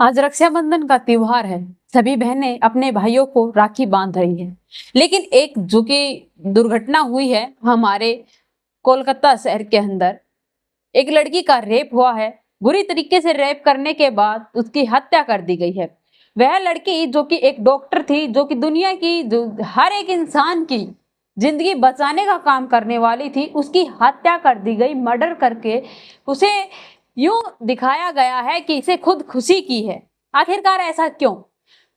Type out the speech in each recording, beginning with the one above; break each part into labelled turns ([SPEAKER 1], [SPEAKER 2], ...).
[SPEAKER 1] आज रक्षाबंधन का त्योहार है। सभी बहनें अपने भाइयों को राखी बांध रही हैं। लेकिन एक जो कि दुर्घटना हुई है हमारे कोलकाता शहर के अंदर, एक लड़की का रेप हुआ है। बुरी तरीके से रेप करने के बाद उसकी हत्या कर दी गई है। वह लड़की जो कि एक डॉक्टर थी, जो कि दुनिया की जो हर एक इंसान की जिंदगी बचाने का काम करने वाली थी, उसकी हत्या कर दी गई मर्डर करके। उसे यूं दिखाया गया है कि इसे खुद खुशी की है। आखिरकार ऐसा क्यों?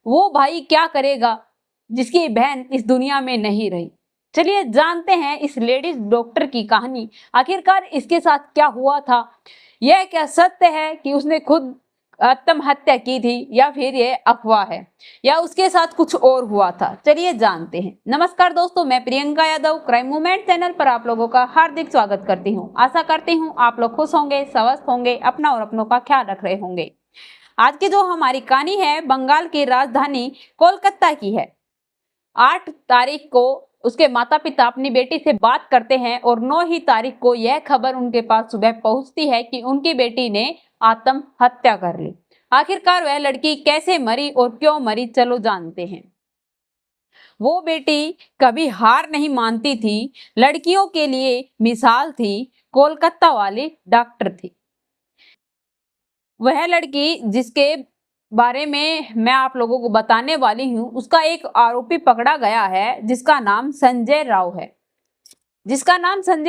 [SPEAKER 1] वो भाई क्या करेगा जिसकी बहन इस दुनिया में नहीं रही? चलिए जानते हैं इस लेडीज डॉक्टर की कहानी। आखिरकार इसके साथ क्या हुआ था? यह क्या सत्य है कि उसने खुद आत्महत्या की थी, या फिर ये अफवाह है, या उसके साथ कुछ और हुआ था? चलिए जानते हैं। नमस्कार दोस्तों, मैं Priyanka Yadav crime movement channel पर आप लोगों का हार्दिक स्वागत करती हूँ। आशा करती हूँ आप लोग खुश होंगे, स्वस्थ होंगे, अपना और अपनों का ख्याल रख रहे होंगे। आज की जो हमारी कहानी है बंगाल की राजधानी कोलकाता की है। 8 तारीख को उसके माता पिता अपनी बेटी से बात करते हैं और 9 ही तारीख को यह खबर उनके पास सुबह पहुंचती है कि उनकी बेटी ने आत्महत्या कर ली। आखिरकार वह लड़की कैसे मरी और क्यों मरी, चलो जानते हैं। वो बेटी कभी हार नहीं मानती थी, लड़कियों के लिए मिसाल थी, कोलकाता वाली डॉक्टर थी। वह लड़की जिसके बारे में मैं आप लोगों को बताने वाली हूँ, उसका एक आरोपी पकड़ा गया है जिसका नाम संजय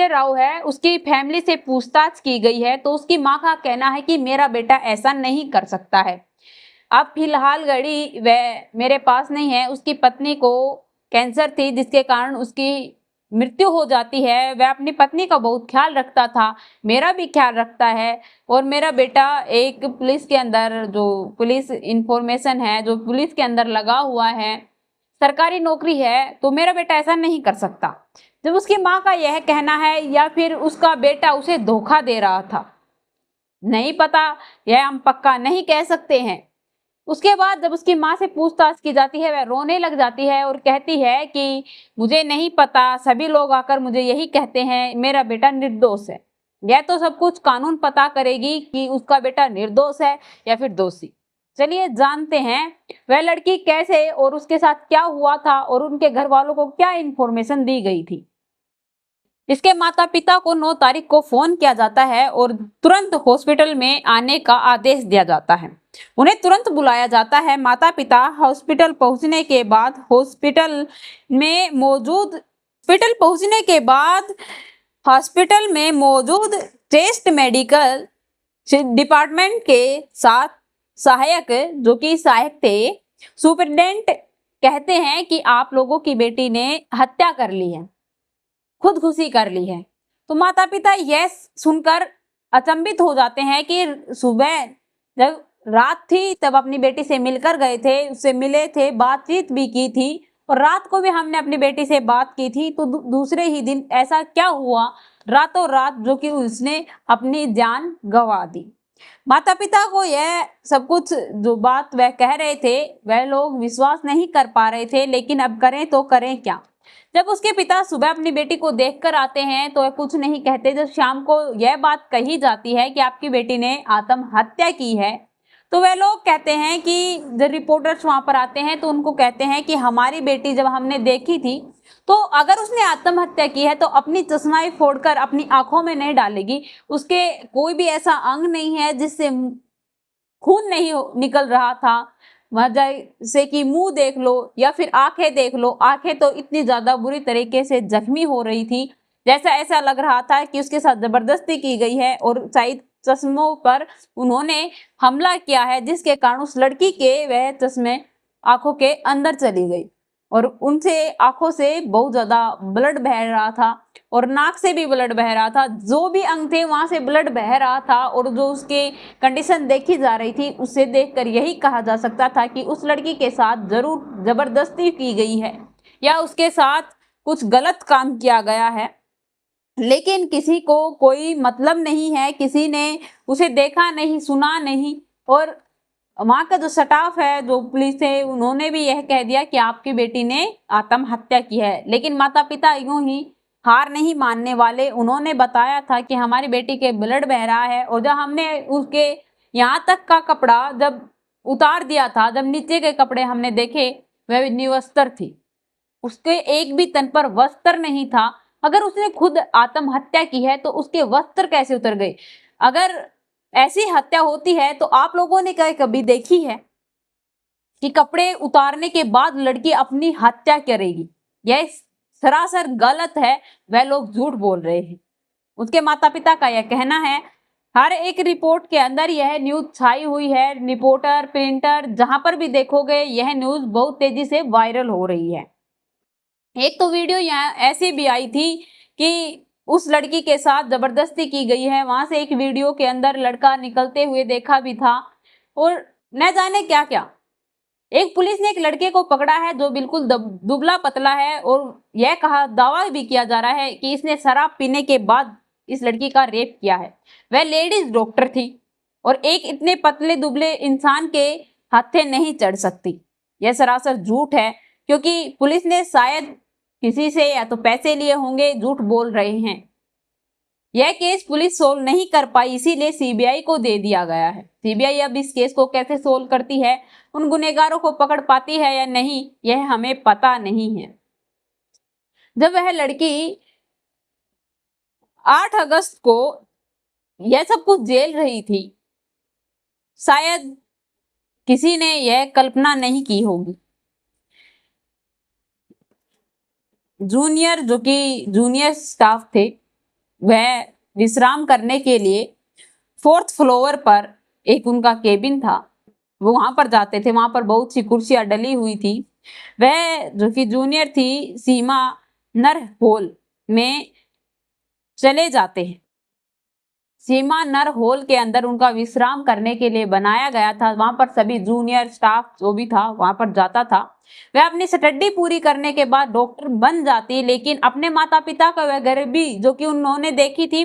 [SPEAKER 1] राव है। उसकी फैमिली से पूछताछ की गई है तो उसकी माँ का कहना है कि मेरा बेटा ऐसा नहीं कर सकता है। अब फिलहाल घड़ी वह मेरे पास नहीं है। उसकी पत्नी को कैंसर थी जिसके कारण उसकी मृत्यु हो जाती है। वह अपनी पत्नी का बहुत ख्याल रखता था, मेरा भी ख्याल रखता है। और मेरा बेटा एक पुलिस के अंदर, जो पुलिस इंफॉर्मेशन है, जो पुलिस के अंदर लगा हुआ है, सरकारी नौकरी है, तो मेरा बेटा ऐसा नहीं कर सकता। जब उसकी माँ का यह कहना है, या फिर उसका बेटा उसे धोखा दे रहा था, नहीं पता, यह हम पक्का नहीं कह सकते हैं। उसके बाद जब उसकी माँ से पूछताछ की जाती है, वह रोने लग जाती है और कहती है कि मुझे नहीं पता, सभी लोग आकर मुझे यही कहते हैं मेरा बेटा निर्दोष है। यह तो सब कुछ कानून पता करेगी कि उसका बेटा निर्दोष है या फिर दोषी। चलिए जानते हैं वह लड़की कैसे और उसके साथ क्या हुआ था और उनके घर वालों को क्या इन्फॉर्मेशन दी गई थी। इसके माता पिता को 9 तारीख को फोन किया जाता है और तुरंत हॉस्पिटल में आने का आदेश दिया जाता है। उन्हें तुरंत बुलाया जाता है। माता पिता हॉस्पिटल पहुंचने के बाद हॉस्पिटल में मौजूद टेस्ट मेडिकल डिपार्टमेंट के साथ सहायक, जो कि सहायक थे, सुपरिटेंडेंट कहते हैं कि आप लोगों की बेटी ने हत्या कर ली है, खुदकुशी कर ली है। तो माता पिता यह सुनकर अचंभित हो जाते हैं कि सुबह जब रात थी तब अपनी बेटी से मिलकर गए थे, उससे मिले थे, बातचीत भी की थी, और रात को भी हमने अपनी बेटी से बात की थी। तो दूसरे ही दिन ऐसा क्या हुआ, रातों रात जो कि उसने अपनी जान गंवा दी। माता पिता को यह सब कुछ जो बात वह कह रहे थे, वह लोग विश्वास नहीं कर पा रहे थे, लेकिन अब करें तो करें क्या। जब उसके पिता सुबह अपनी बेटी को देखकर आते हैं तो वह कुछ नहीं कहते। जब शाम को यह बात कही जाती है कि आपकी बेटी ने आत्महत्या की है, तो वह लोग कहते हैं कि जब रिपोर्टर्स वहां पर आते हैं तो उनको कहते हैं कि हमारी बेटी जब हमने देखी थी, तो अगर उसने आत्महत्या की है तो अपनी चश्माएं फोड़कर अपनी आंखों में नहीं डालेगी। उसके कोई भी ऐसा अंग नहीं है जिससे खून नहीं निकल रहा था। जैसे कि मुंह देख लो या फिर आंखें देख लो, आंखें तो इतनी ज्यादा बुरी तरीके से जख्मी हो रही थी, जैसा ऐसा लग रहा था कि उसके साथ जबरदस्ती की गई है और शायद चश्मों पर उन्होंने हमला किया है, जिसके कारण उस लड़की के वह चश्मे आंखों के अंदर चली गई और उनसे आंखों से बहुत ज्यादा ब्लड बह रहा था और नाक से भी ब्लड बह रहा था। जो भी अंग थे वहां से ब्लड बह रहा था और जो उसके कंडीशन देखी जा रही थी, उससे देखकर यही कहा जा सकता था कि उस लड़की के साथ जरूर जबरदस्ती की गई है या उसके साथ कुछ गलत काम किया गया है। लेकिन किसी को कोई मतलब नहीं है, किसी ने उसे देखा नहीं, सुना नहीं। और वहां का जो स्टाफ है, जो पुलिस है, उन्होंने भी यह कह दिया कि आपकी बेटी ने आत्महत्या की है। लेकिन माता पिता यूं ही हार नहीं मानने वाले। उन्होंने बताया था कि हमारी बेटी के ब्लड बह रहा है, और जब हमने उसके यहाँ तक का कपड़ा जब उतार दिया था, जब नीचे के कपड़े हमने देखे वह निवस्त्र थी, उसके एक भी तन पर वस्त्र नहीं था। अगर उसने खुद आत्महत्या की है तो उसके वस्त्र कैसे उतर गए? अगर ऐसी हत्या होती है तो आप लोगों ने क्या कभी देखी है कि कपड़े उतारने के बाद लड़की अपनी हत्या करेगी? यह सरासर गलत है, वह लोग झूठ बोल रहे हैं। उसके माता पिता का यह कहना है, हर एक रिपोर्ट के अंदर यह न्यूज छाई हुई है, रिपोर्टर प्रिंटर जहां पर भी देखोगे यह न्यूज बहुत तेजी से वायरल हो रही है। एक तो वीडियो यहाँ ऐसी भी आई थी कि उस लड़की के साथ जबरदस्ती की गई है, वहां से एक वीडियो के अंदर लड़का निकलते हुए देखा भी था, और न जाने क्या क्या। एक पुलिस ने एक लड़के को पकड़ा है जो बिल्कुल दुबला पतला है, और यह कहा दावा भी किया जा रहा है कि इसने शराब पीने के बाद इस लड़की का रेप किया है। वह लेडीज डॉक्टर थी और एक इतने पतले दुबले इंसान के हत्थे नहीं चढ़ सकती। यह सरासर झूठ है, क्योंकि पुलिस ने शायद किसी से या तो पैसे लिए होंगे, झूठ बोल रहे हैं। यह केस पुलिस सोल्व नहीं कर पाई, इसीलिए सीबीआई को दे दिया गया है। सीबीआई अब इस केस को कैसे सोल्व करती है, उन गुनहगारों को पकड़ पाती है या नहीं, यह हमें पता नहीं है। जब वह लड़की 8 अगस्त को यह सब कुछ झेल रही थी, शायद किसी ने यह कल्पना नहीं की होगी। जूनियर जो कि जूनियर स्टाफ थे, वह विश्राम करने के लिए 4th फ्लोर पर एक उनका केबिन था, वो वहां पर जाते थे। वहां पर बहुत सी कुर्सियां डली हुई थी। वह जो कि जूनियर थी, सीमा नर हॉल में चले जाते हैं। सीमा नर हॉल के अंदर उनका विश्राम करने के लिए बनाया गया था। वहां पर सभी जूनियर स्टाफ जो भी था वहां पर जाता था। वह अपनी स्टडी पूरी करने के बाद डॉक्टर बन जाती, लेकिन अपने माता पिता का वह गरीबी जो कि उन्होंने देखी थी,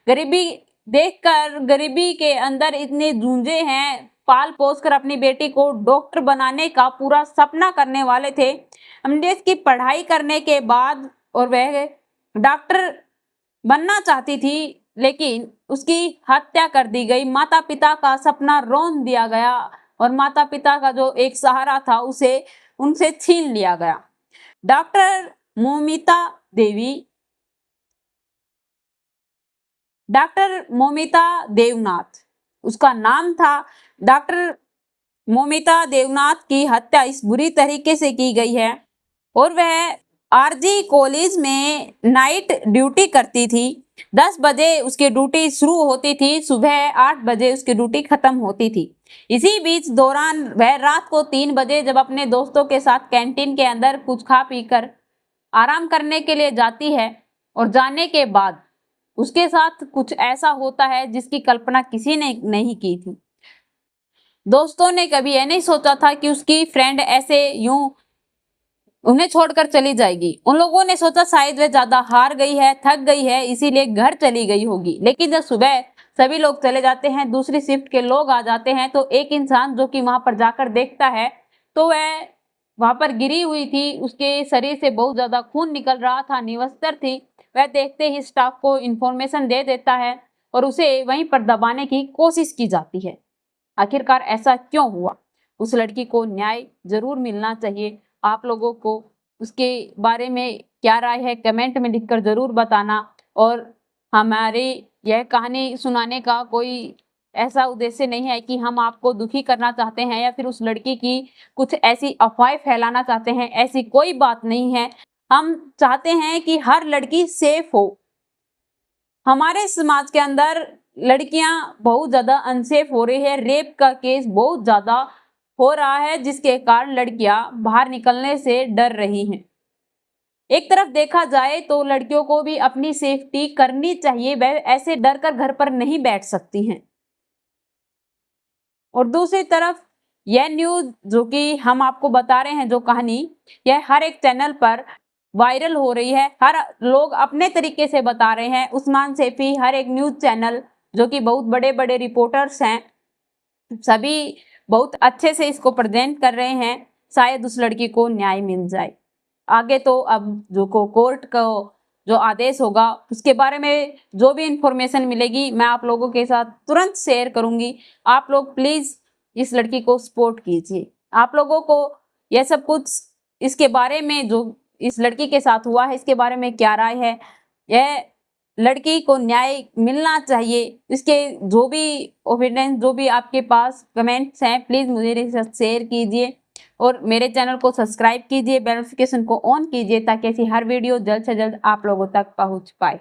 [SPEAKER 1] गरीबी देखकर, गरीबी के अंदर इतने जूझे हैं, पाल पोस कर अपनी बेटी को डॉक्टर बनाने का पूरा सपना करने वाले थे। एमडीएस की पढ़ाई करने के बाद और वह डॉक्टर बनना चाहती थी, लेकिन उसकी हत्या कर दी गई। माता पिता का सपना रौंद दिया गया और माता पिता का जो एक सहारा था उसे उनसे छीन लिया गया। डॉक्टर मोमिता देवी, डॉक्टर मोमिता देवनाथ उसका नाम था। डॉक्टर मोमिता देवनाथ की हत्या इस बुरी तरीके से की गई है, और वह आरजी कॉलेज में नाइट ड्यूटी करती थी। 10 बजे उसकी ड्यूटी शुरू होती थी, सुबह 8 बजे उसकी ड्यूटी खत्म होती थी। इसी बीच दौरान वह रात को 3 बजे जब अपने दोस्तों के साथ कैंटीन के अंदर कुछ खा पी कर आराम करने के लिए जाती है, और जाने के बाद उसके साथ कुछ ऐसा होता है जिसकी कल्पना किसी ने नहीं की थी। दोस्तों ने कभी यह नहीं सोचा था कि उसकी फ्रेंड ऐसे यूं उन्हें छोड़कर चली जाएगी। उन लोगों ने सोचा शायद वह ज्यादा हार गई है, थक गई है, इसीलिए घर चली गई होगी। लेकिन जब सुबह सभी लोग चले जाते हैं, दूसरी शिफ्ट के लोग आ जाते हैं, तो एक इंसान जो कि वहां पर जाकर देखता है तो वह वहां पर गिरी हुई थी, उसके शरीर से बहुत ज्यादा खून निकल रहा था, निवस्त्र थी। वह देखते ही स्टाफ को इंफॉर्मेशन दे देता है और उसे वहीं पर दबाने की कोशिश की जाती है। आखिरकार ऐसा क्यों हुआ? उस लड़की को न्याय जरूर मिलना चाहिए। आप लोगों को उसके बारे में क्या राय है कमेंट में लिखकर जरूर बताना। और हमारी यह कहानी सुनाने का कोई ऐसा उद्देश्य नहीं है कि हम आपको दुखी करना चाहते हैं या फिर उस लड़की की कुछ ऐसी अफवाहें फैलाना चाहते हैं, ऐसी कोई बात नहीं है। हम चाहते हैं कि हर लड़की सेफ हो। हमारे समाज के अंदर लड़कियां बहुत ज्यादा अनसेफ हो रही है, रेप का केस बहुत ज्यादा हो रहा है, जिसके कारण लड़कियां बाहर निकलने से डर रही हैं। एक तरफ देखा जाए तो लड़कियों को भी अपनी सेफ्टी करनी चाहिए, वह ऐसे डर कर घर पर नहीं बैठ सकती हैं। और दूसरी तरफ यह न्यूज जो कि हम आपको बता रहे हैं, जो कहानी, यह हर एक चैनल पर वायरल हो रही है, हर लोग अपने तरीके से बता रहे हैं। उस्मान सैफी, हर एक न्यूज चैनल जो कि बहुत बड़े बड़े रिपोर्टर्स हैं, सभी बहुत अच्छे से इसको प्रेजेंट कर रहे हैं। शायद उस लड़की को न्याय मिल जाए। आगे तो अब जो कोर्ट का जो आदेश होगा उसके बारे में जो भी इंफॉर्मेशन मिलेगी मैं आप लोगों के साथ तुरंत शेयर करूंगी। आप लोग प्लीज इस लड़की को सपोर्ट कीजिए। आप लोगों को यह सब कुछ इसके बारे में, जो इस लड़की के साथ हुआ है, इसके बारे में क्या राय है? यह लड़की को न्याय मिलना चाहिए। इसके जो भी ओपिनियन, जो भी आपके पास कमेंट्स हैं, प्लीज़ मेरे साथ शेयर कीजिए और मेरे चैनल को सब्सक्राइब कीजिए, बेल नोटिफिकेशन को ऑन कीजिए ताकि ऐसी हर वीडियो जल्द से जल्द आप लोगों तक पहुंच पाए।